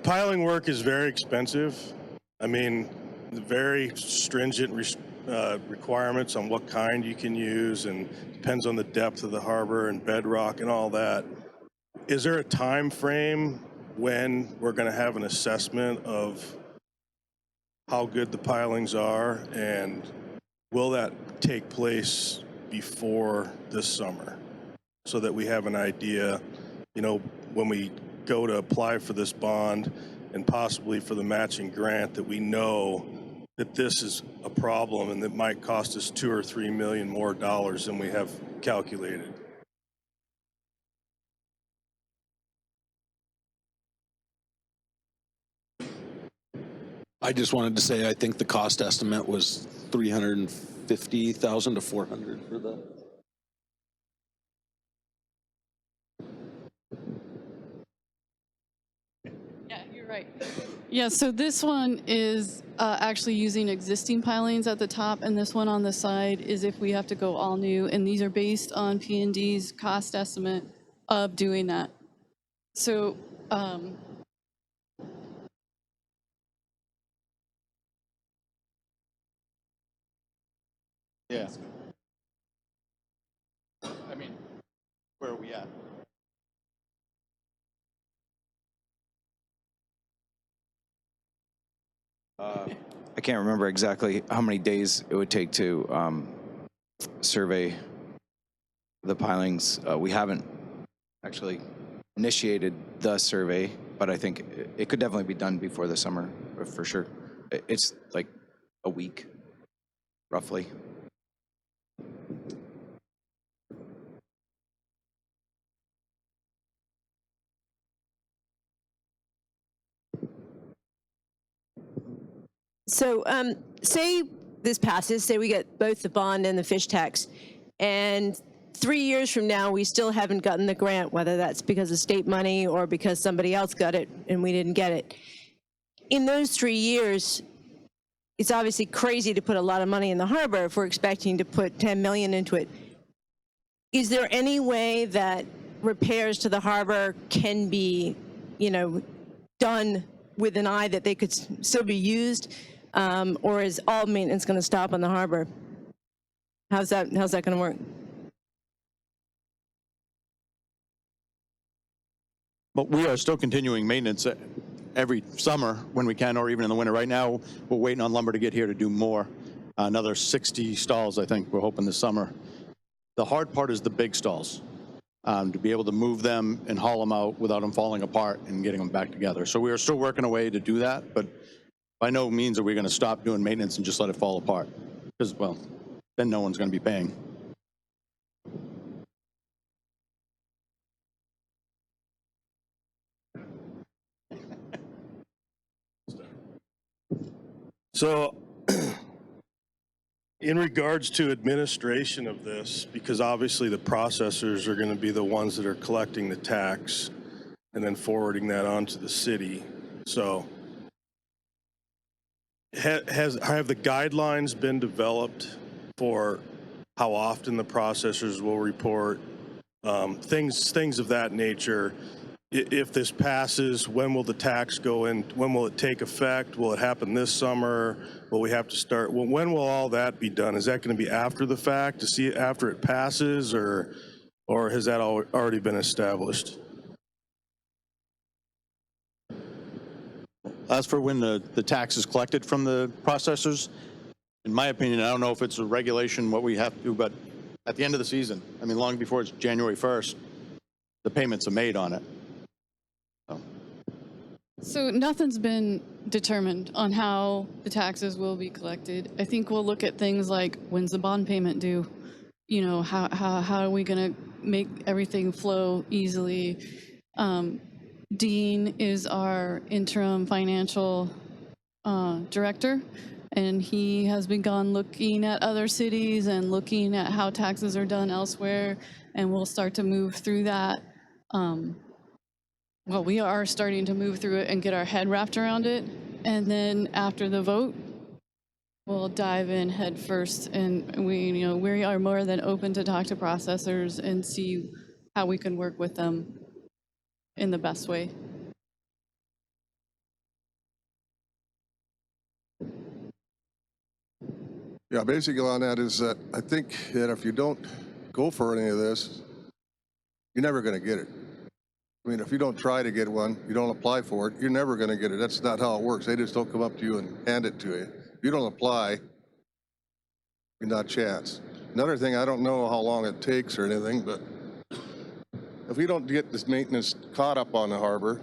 Piling work is very expensive. I mean, very stringent requirements on what kind you can use, and depends on the depth of the harbor and bedrock and all that. Is there a time frame when we're going to have an assessment of how good the pilings are, and will that take place before this summer so that we have an idea, you know, when we go to apply for this bond and possibly for the matching grant, that we know that this is a problem and that might cost us $2 or $3 million more than we have calculated? I just wanted to say I think the cost estimate was $350,000 to $400,000 for the. Yeah, you're right. Yeah, so this one is actually using existing pilings at the top, and this one on the side is if we have to go all new, and these are based on P&D's cost estimate of doing that. So Yeah. I mean, where are we at? I can't remember exactly how many days it would take to survey the pilings. We haven't actually initiated the survey, but I think it could definitely be done before the summer, for sure. It's like a week, roughly. So say this passes, say we get both the bond and the fish tax, and 3 years from now, we still haven't gotten the grant, whether that's because of state money or because somebody else got it and we didn't get it. In those 3 years, it's obviously crazy to put a lot of money in the harbor if we're expecting to put 10 million into it. Is there any way that repairs to the harbor can be, done with an eye that they could still be used? Or is all maintenance going to stop on the harbor? How's that going to work? But we are still continuing maintenance every summer when we can, or even in the winter. Right now, we're waiting on lumber to get here to do more. Another 60 stalls, I think, we're hoping this summer. The hard part is the big stalls, to be able to move them and haul them out without them falling apart and getting them back together. So we are still working a way to do that, but by no means are we going to stop doing maintenance and just let it fall apart. Because, well, then no one's going to be paying. So in regards to administration of this, because obviously the processors are going to be the ones that are collecting the tax and then forwarding that on to the city. So have the guidelines been developed for how often the processors will report, things of that nature? If this passes, when will the tax go in? When will it take effect? Will it happen this summer? Will we have to start? Well, when will all that be done? Is that going to be after the fact, to see it after it passes, or has that already been established? As for when the tax is collected from the processors, in my opinion, I don't know if it's a regulation, what we have to do, but at the end of the season, I mean, long before it's January 1st, the payments are made on it. So nothing's been determined on how the taxes will be collected. I think we'll look at things like, when's the bond payment due? How are we going to make everything flow easily? Dean is our interim financial director, and he has begun looking at other cities and looking at how taxes are done elsewhere, and we'll start to move through that. Well, we are starting to move through it and get our head wrapped around it. And then after the vote, we'll dive in head first. And we are more than open to talk to processors and see how we can work with them in the best way. Yeah, basically on that is that I think that if you don't go for any of this, you're never going to get it. I mean, if you don't try to get one, you don't apply for it, you're never going to get it. That's not how it works. They just don't come up to you and hand it to you. If you don't apply, you're not a chance. Another thing, I don't know how long it takes or anything, but if we don't get this maintenance caught up on the harbor,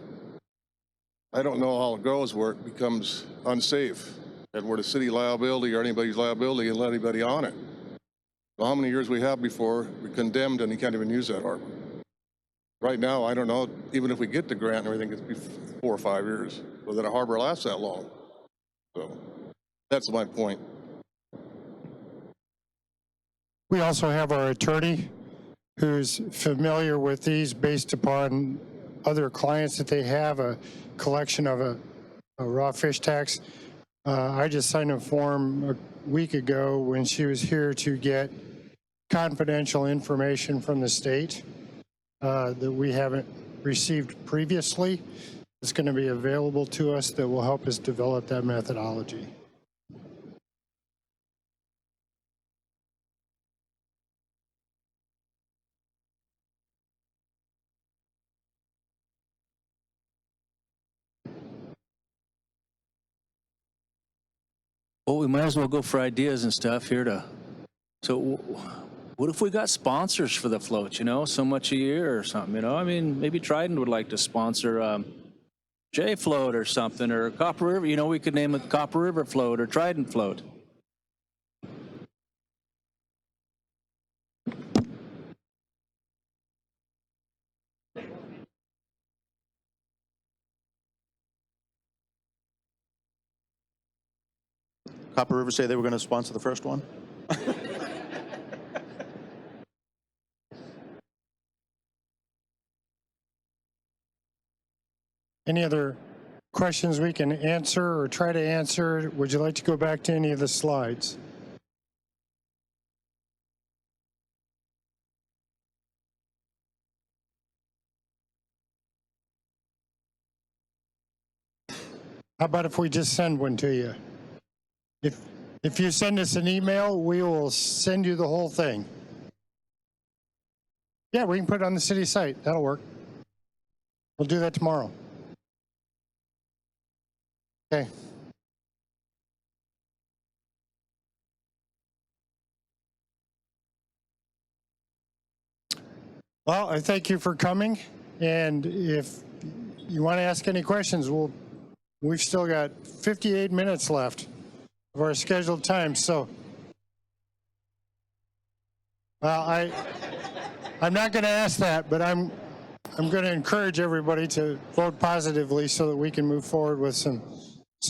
I don't know how it goes where it becomes unsafe and where the city liability or anybody's liability and let anybody on it. So how many years we have before we're condemned and you can't even use that harbor? Right now, I don't know, even if we get the grant and everything, it's be 4 or 5 years, whether the harbor lasts that long. So that's my point. We also have our attorney who's familiar with these based upon other clients that they have, a collection of a raw fish tax. I just signed a form a week ago when she was here to get confidential information from the state that we haven't received previously. It's going to be available to us that will help us develop that methodology. Well, we might as well go for ideas and stuff here to, so what if we got sponsors for the floats, so much a year or something, I mean, maybe Trident would like to sponsor J Float or something, or Copper River, we could name it Copper River Float or Trident Float. Copper River say they were going to sponsor the first one? Any other questions we can answer or try to answer? Would you like to go back to any of the slides? How about if we just send one to you? If you send us an email, we will send you the whole thing. Yeah, we can put it on the city site. That'll work. We'll do that tomorrow. Okay. Well, I thank you for coming. And if you want to ask any questions, we've still got 58 minutes left of our scheduled time. So, well, I'm not going to ask that, but I'm going to encourage everybody to vote positively so that we can move forward with some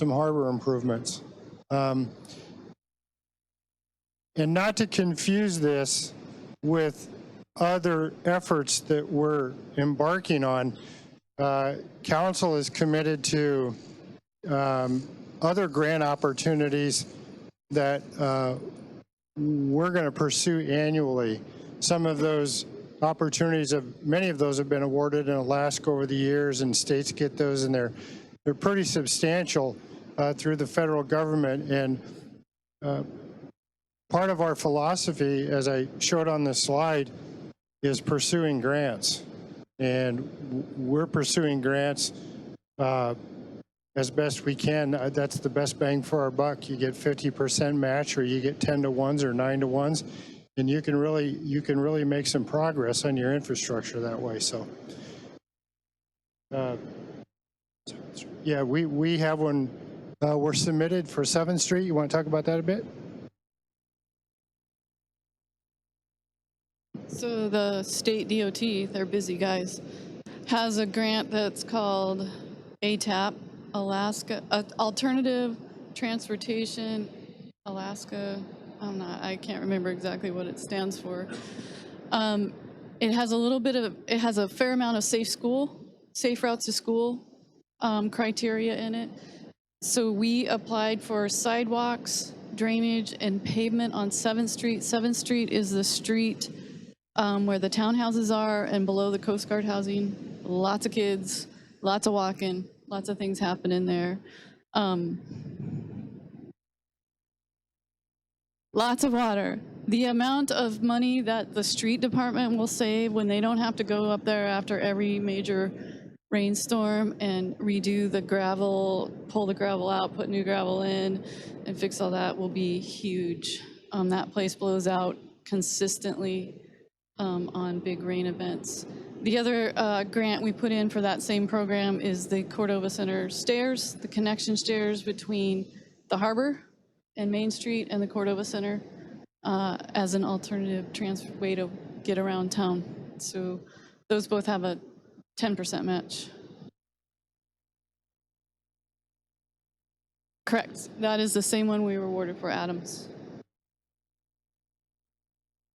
harbor improvements. And not to confuse this with other efforts that we're embarking on, council is committed to other grant opportunities that we're going to pursue annually. Some of those opportunities, many of those have been awarded in Alaska over the years, and states get those, and they're pretty substantial through the federal government. And part of our philosophy, as I showed on this slide, is pursuing grants. And we're pursuing grants as best we can. That's the best bang for our buck. You get 50% match, or you get 10-to-1s or 9-to-1s, and you can really make some progress on your infrastructure that way. So, yeah, we have one. We're submitted for 7th Street. You want to talk about that a bit? So the state DOT, they're busy guys, has a grant that's called ATAP, Alaska, Alternative Transportation, Alaska. I can't remember exactly what it stands for. It has a fair amount of safe routes to school criteria in it. So we applied for sidewalks, drainage, and pavement on 7th Street. 7th Street is the street where the townhouses are, and below the Coast Guard housing. Lots of kids, lots of walking, lots of things happening there. Lots of water. The amount of money that the street department will save when they don't have to go up there after every major rainstorm and redo the gravel, pull the gravel out, put new gravel in, and fix all that will be huge. That place blows out consistently on big rain events. The other grant we put in for that same program is the Cordova Center stairs, the connection stairs between the harbor and Main Street and the Cordova Center as an alternative way to get around town. So those both have a 10% match. Correct. That is the same one we were awarded for Adams.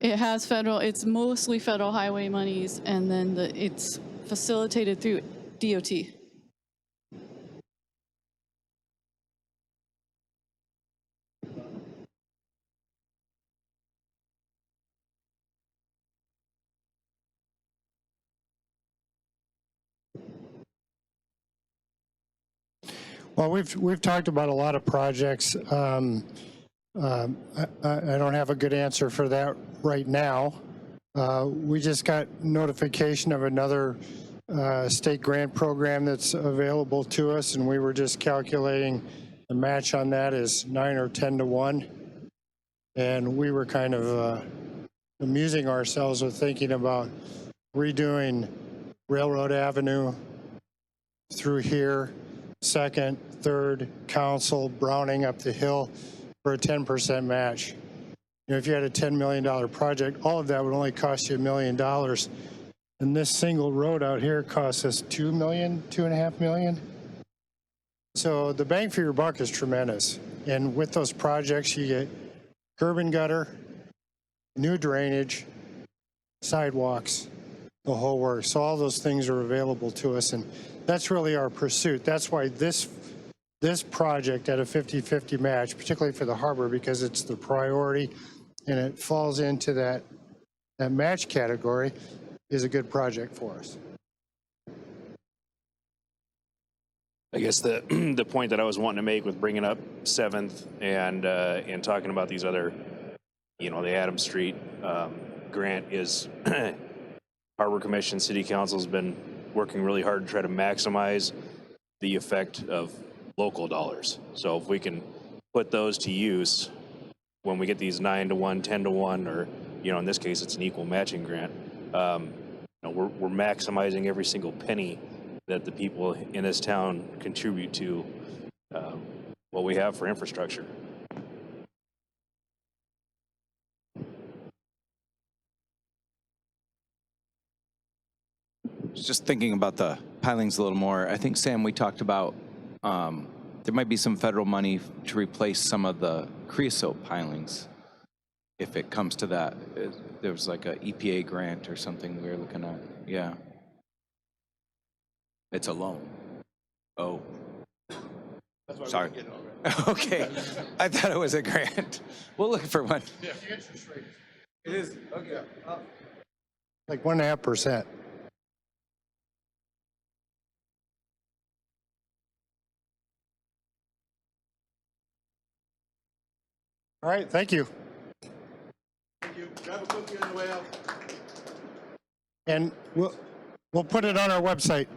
It has it's mostly federal highway monies, and then it's facilitated through DOT. Well, we've talked about a lot of projects. I don't have a good answer for that right now. We just got notification of another state grant program that's available to us, and we were just calculating the match on that is 9 or 10-to-1. And we were kind of amusing ourselves with thinking about redoing Railroad Avenue through here, 2nd, 3rd, Council, Browning up the hill for a 10% match. You know, if you had a $10 million project, all of that would only cost you $1 million. And this single road out here costs us $2.5 million. So the bang for your buck is tremendous. And with those projects, you get curb and gutter, new drainage, sidewalks, the whole works. So all those things are available to us, and that's really our pursuit. That's why this project at a 50-50 match, particularly for the harbor, because it's the priority and it falls into that match category, is a good project for us. I guess the the point that I was wanting to make with bringing up 7th and talking about these other, the Adams Street grant is Harbor Commission, City Council's been working really hard to try to maximize the effect of local dollars. So if we can put those to use when we get these 9-to-1, 10-to-1, or in this case it's an equal matching grant, we're maximizing every single penny that the people in this town contribute to what we have for infrastructure. Just thinking about the pilings a little more, I think, Sam, we talked about there might be some federal money to replace some of the creosote pilings if it comes to that. There was like a EPA grant or something we were looking at. Yeah. It's a loan. Oh. Sorry. Okay. I thought it was a grant. We'll look for one. Yeah, the interest rate. It is. Okay. Like 1.5%. All right, thank you. Thank you. Grab a cookie on the way out. And we'll put it on our website.